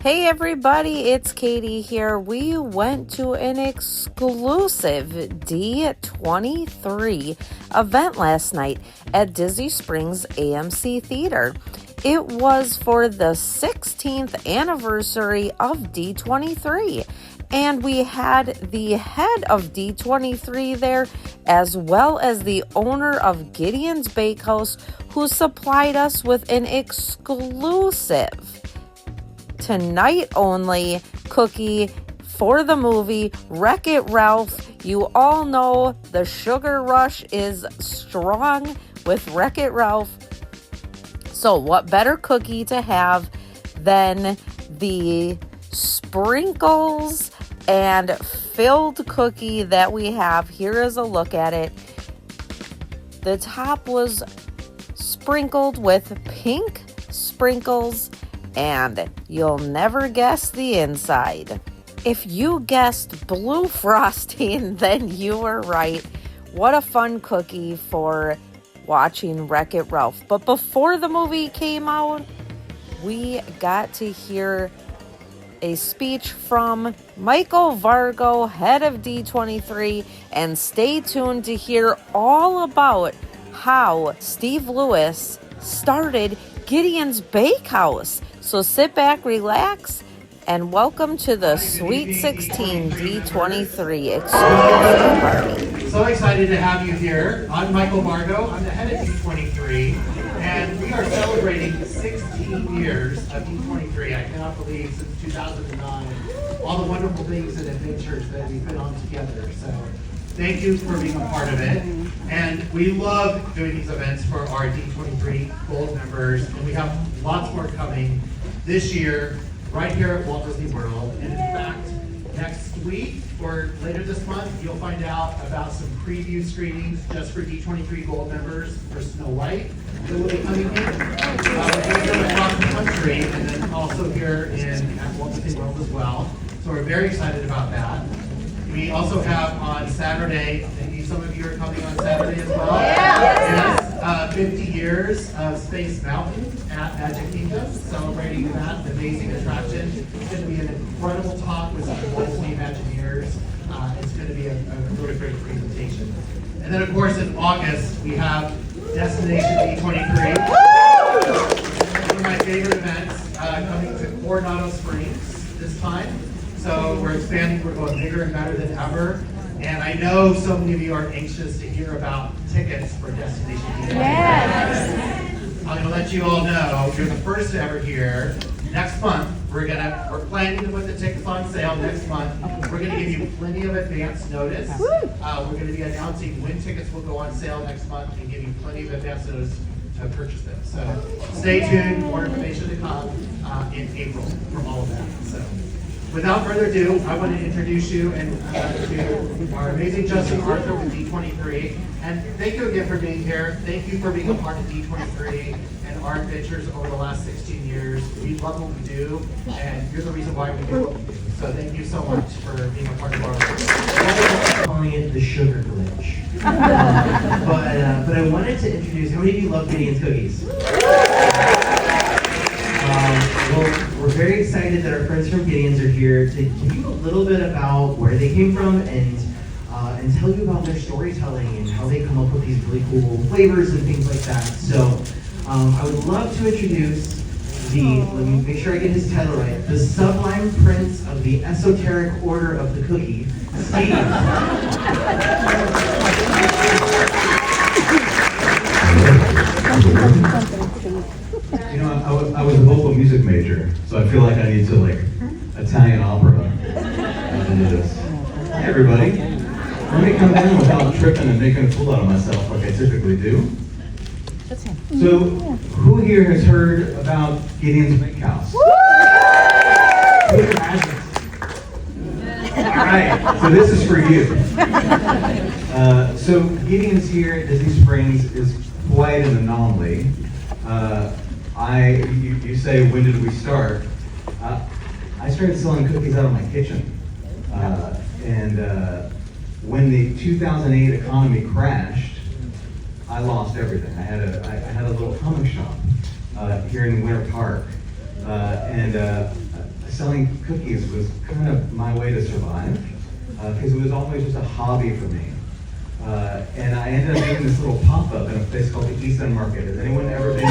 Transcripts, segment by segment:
Hey everybody, it's Katie here. We went to an exclusive D23 event last night at Disney Springs AMC Theater. It was for the 16th anniversary of D23, and we had the head of D23 there, as well as the owner of Gideon's Bakehouse, who supplied us with an exclusive tonight only cookie for the movie Wreck-It Ralph. You all know the sugar rush is strong with Wreck-It Ralph. So what better cookie to have than the sprinkles and filled cookie that we have? Here is a look at it. The top was sprinkled with pink sprinkles, and you'll never guess the inside. If you guessed blue frosting, then you were right. What a fun cookie for watching Wreck-It Ralph. But before the movie came out, we got to hear a speech from Michael Vargo, head of D23, and stay tuned to hear all about how Steve Lewis started Gideon's Bakehouse. So sit back, relax, and welcome to the Sweet 16 D23 exclusive party. So excited to have you here. I'm Michael Vargo. I'm the head of D23, and we are celebrating 16 years of D23. I cannot believe since 2009 all the wonderful things and adventures that we've been on together. So thank you for being a part of it. And we love doing these events for our D23 Gold members, and we have lots more coming this year right here at Walt Disney World. And in fact, next week or later this month, you'll find out about some preview screenings just for D23 Gold members for Snow White that will be coming in. We're across the country, and then also here at Walt Disney World as well. So we're very excited about that. We also have on Saturday, maybe some of you are coming on Saturday as well. Yes, 50 years of Space Mountain at Magic Kingdom, celebrating that amazing attraction. It's going to be an incredible talk with some Walt Disney Imagineers. It's going to be a really great presentation. And then, of course, in August, we have Destination D23. One of my favorite events, coming to Coronado Springs this time. So we're expanding, we're going bigger and better than ever. And I know so many of you are anxious to hear about tickets for Destination D23. Yes. I'm gonna let you all know, you're the first to ever hear. Next month, we're planning to put the tickets on sale next month. We're gonna give you plenty of advance notice. We're gonna be announcing when tickets will go on sale next month and give you plenty of advance notice to purchase them. So stay tuned, more information to come in April for all of that. So without further ado, I want to introduce you to our amazing Justin Arthur with D23. And thank you again for being here. Thank you for being a part of D23 and our adventures over the last 16 years. We love what we do, and you're the reason why we do what we do. So thank you so much for being a part of our life. Calling it the sugar glitch. But I wanted to introduce, how many of you love Gideon's cookies? Well, we're very excited that our friends from Gideon's are here to give you a little bit about where they came from and tell you about their storytelling and how they come up with these really cool flavors and things like that. So I would love to introduce let me make sure I get his title right, the Sublime Prince of the Esoteric Order of the Cookie, Steve. You know, I was a vocal music major, so I feel like I need to Italian opera into this. Hey everybody, let me come in without tripping and making a fool out of myself like I typically do. So, who here has heard about Gideon's Bakehouse? Who hasn't? All right, so this is for you. So Gideon's here at Disney Springs is quite an anomaly. You say, when did we start? I started selling cookies out of my kitchen. When the 2008 economy crashed, I lost everything. I had a little comic shop here in Winter Park. selling cookies was kind of my way to survive, because it was always just a hobby for me. And I ended up doing this little pop-up in a place called the East End Market. Has anyone ever been to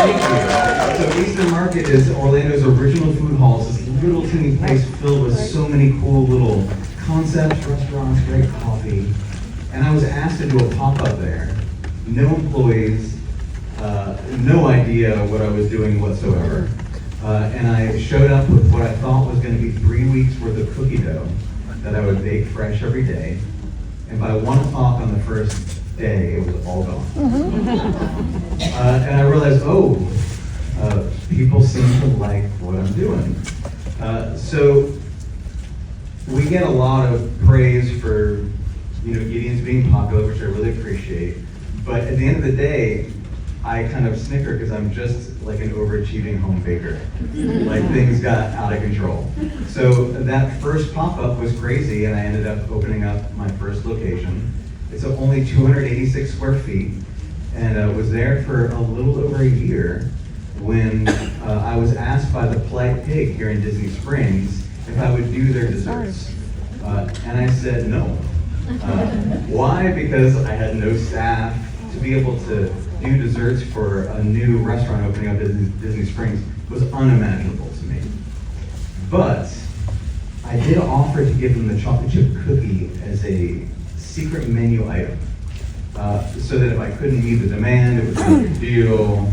Thank you. So East End Market is Orlando's original food hall. It's this little teeny place filled with so many cool little concepts, restaurants, great coffee. And I was asked to do a pop-up there. No employees, no idea what I was doing whatsoever. And I showed up with what I thought was going to be 3 weeks worth of cookie dough that I would bake fresh every day. And by 1 o'clock on the first day, it was all gone. And I realized, people seem to like what I'm doing. So we get a lot of praise for, Gideon's being popular, which I really appreciate. But at the end of the day, I kind of snicker because I'm just like an overachieving home baker. Like things got out of control. So that first pop-up was crazy, and I ended up opening up my first location. It's only 286 square feet, and I was there for a little over a year when I was asked by the Polite Pig here in Disney Springs if I would do their desserts. And I said no. Why? Because I had no staff. To be able to do desserts for a new restaurant opening up in Disney Springs was unimaginable to me. But I did offer to give them the chocolate chip cookie as a secret menu item. So that if I couldn't meet the demand, it was not a big deal.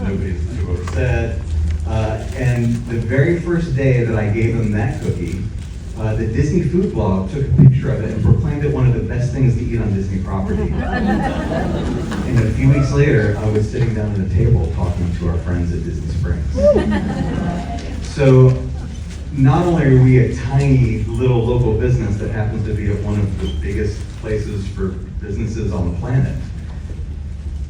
Nobody's too upset. And the very first day that I gave them that cookie, the Disney food blog took a picture of it and proclaimed it one of the best things to eat on Disney property. And a few weeks later, I was sitting down at a table talking to our friends at Disney Springs. So not only are we a tiny little local business that happens to be at one of the biggest places for businesses on the planet,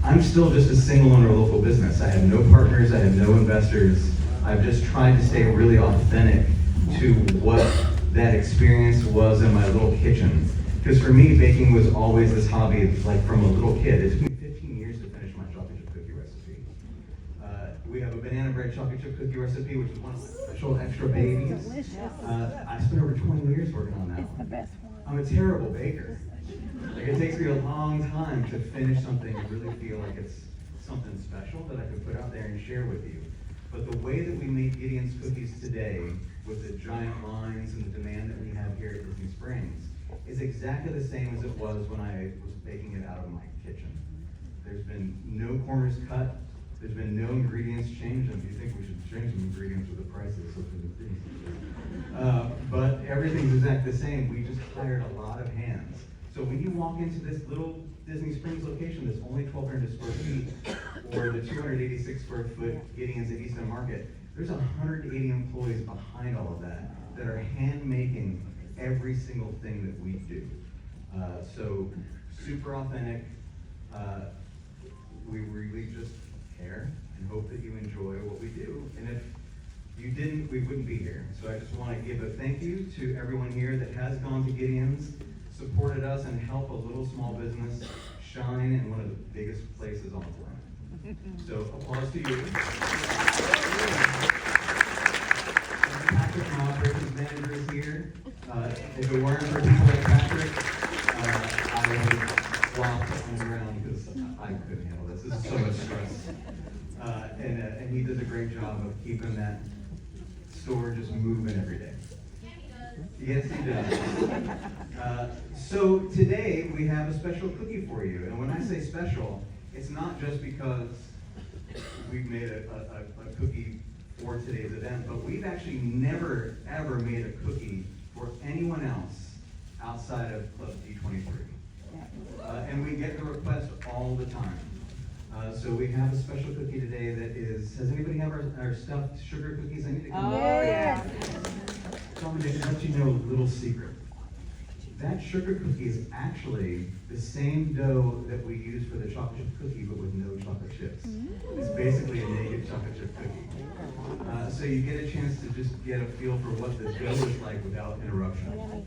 I'm still just a single owner local business. I have no partners, I have no investors. I've just tried to stay really authentic to what that experience was in my little kitchen. Because for me, baking was always this hobby, like from a little kid. It took me 15 years to finish my chocolate chip cookie recipe. We have a banana bread chocolate chip cookie recipe, which is one of the special extra babies. I spent over 20 years working on that one. I'm a terrible baker. Like it takes me a long time to finish something and really feel like it's something special that I could put out there and share with you. But the way that we make Gideon's cookies today, with the giant lines and the demand that we have here at Disney Springs, is exactly the same as it was when I was baking it out of my kitchen. There's been no corners cut. There's been no ingredients changed. And do you think we should change some ingredients with the prices of the ingredients? But everything's exactly the same. We just hired a lot of hands. So when you walk into this little Disney Springs location that's only 1,200 square feet, or the 286 square foot Gideon's at East End Market, there's 180 employees behind all of that are hand making every single thing that we do. So super authentic. We really just care and hope that you enjoy what we do. And if you didn't, we wouldn't be here. So I just want to give a thank you to everyone here that has gone to Gideon's, supported us, and helped a little small business shine in one of the biggest places on the planet. So applause to you. Patrick, my operations manager, is here. If it weren't for people like Patrick, I would have flopped on the ground because I couldn't handle this. This is so much stress. And he does a great job of keeping that store just moving every day. Yes, he does. So today we have a special cookie for you. And when I say special, it's not just because we've made a cookie for today's event, but we've actually never, ever made a cookie for anyone else outside of Club D23. And we get the request all the time. So we have a special cookie today that is, does anybody have our stuffed sugar cookies? I need to come up. Oh, yeah. So I'm going to let you know a little secret. That sugar cookie is actually the same dough that we use for the chocolate chip cookie, but with no chocolate chips. It's basically a naked chocolate chip cookie. So you get a chance to just get a feel for what the dough is like without interruption.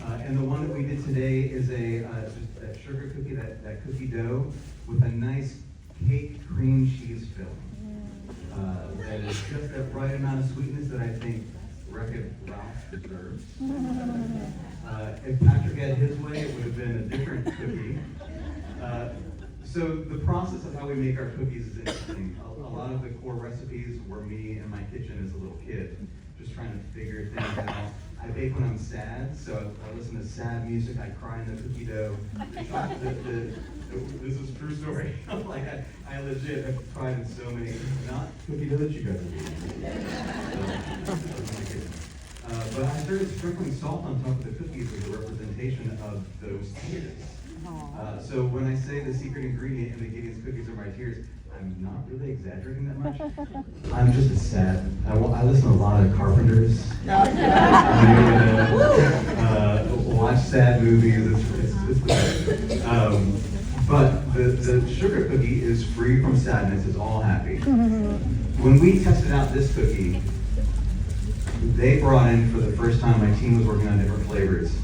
And the one that we did today is just that sugar cookie, that cookie dough with a nice cake cream cheese filling. that is just that right amount of sweetness that I think Wreck-It Ralph deserves. If Patrick had his way, it would have been a different cookie. So the process of how we make our cookies is interesting. A lot of the core recipes were me in my kitchen as a little kid, just trying to figure things out. I bake when I'm sad, so I listen to sad music, I cry in the cookie dough. This is a true story. Like I legit have cried in so many, not cookie dough that you guys are eating. But I started sprinkling salt on top of the cookies as a representation of those tears. So when I say the secret ingredient in the Gideon's cookies are my tears, I'm not really exaggerating that much. I'm just a sad. I listen to a lot of Carpenters. Watch sad movies. But the sugar cookie is free from sadness. It's all happy. When we tested out this cookie, they brought in for the first time. My team was working on different flavors.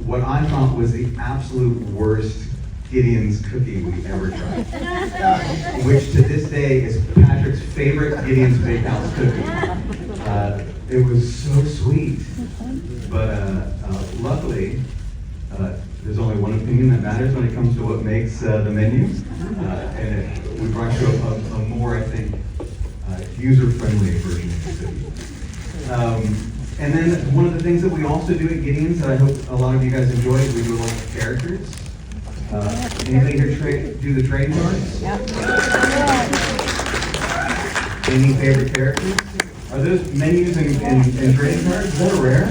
What I thought was the absolute worst Gideon's cookie we ever tried, which to this day is Patrick's favorite Gideon's Bakehouse cookie. It was so sweet, but luckily, there's only one opinion that matters when it comes to what makes the menu, and we brought you a more, I think, user-friendly version of the cookie. And then one of the things that we also do at Gideon's that I hope a lot of you guys enjoy is we do a lot of characters. Anybody here do the trading cards? Yep. Any favorite characters? Are those menus and trading cards? Is that rare?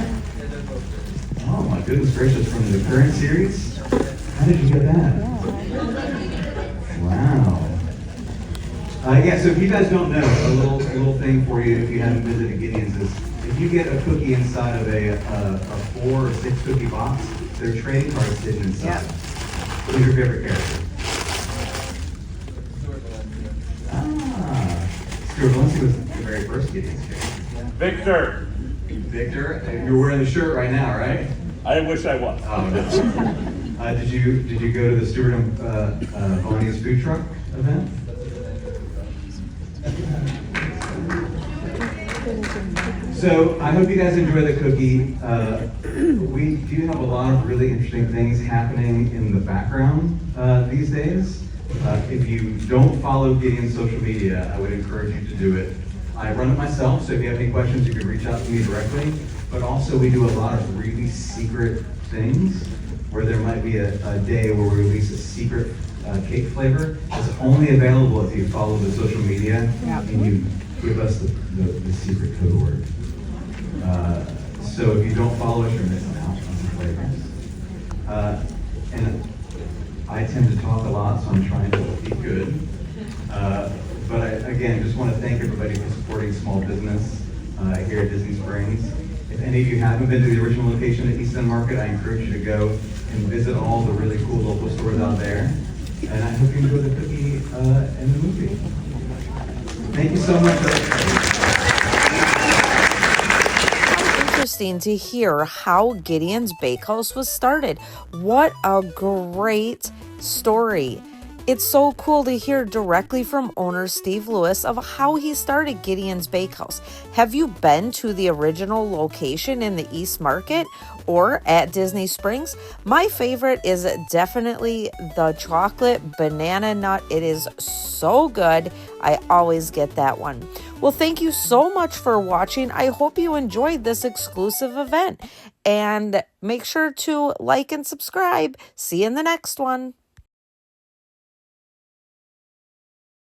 Oh my goodness gracious, from the current series? How did you get that? Wow. Yeah, so if you guys don't know, a little thing for you if you haven't visited Gideon's is if you get a cookie inside of a 4 or 6 cookie box, there are trading cards hidden inside. Yep. Who's your favorite character? Stuart Valencia was the very first Gideon's character. Victor, you're wearing the shirt right now, right? I wish I was. Oh no. Did you go to the Stuart Valencia's food truck event? So I hope you guys enjoy the cookie. We do have a lot of really interesting things happening in the background these days. If you don't follow Gideon's social media, I would encourage you to do it. I run it myself, so if you have any questions, you can reach out to me directly. But also we do a lot of really secret things where there might be a day where we release a secret cake flavor. It's only available if you follow the social media and you give us the secret code word. So if you don't follow us, you're missing out on some flavors. And I tend to talk a lot, so I'm trying to be good. But I, again, just want to thank everybody for supporting small business here at Disney Springs. If any of you haven't been to the original location at East End Market, I encourage you to go and visit all the really cool local stores out there. And I hope you enjoy the cookie and the movie. Thank you so much. Interesting to hear how Gideon's Bakehouse was started. What a great story. It's so cool to hear directly from owner Steve Lewis of how he started Gideon's Bakehouse. Have you been to the original location in the East Market or at Disney Springs? My favorite is definitely the chocolate banana nut. It is so good. I always get that one. Well, thank you so much for watching. I hope you enjoyed this exclusive event. And make sure to like and subscribe. See you in the next one.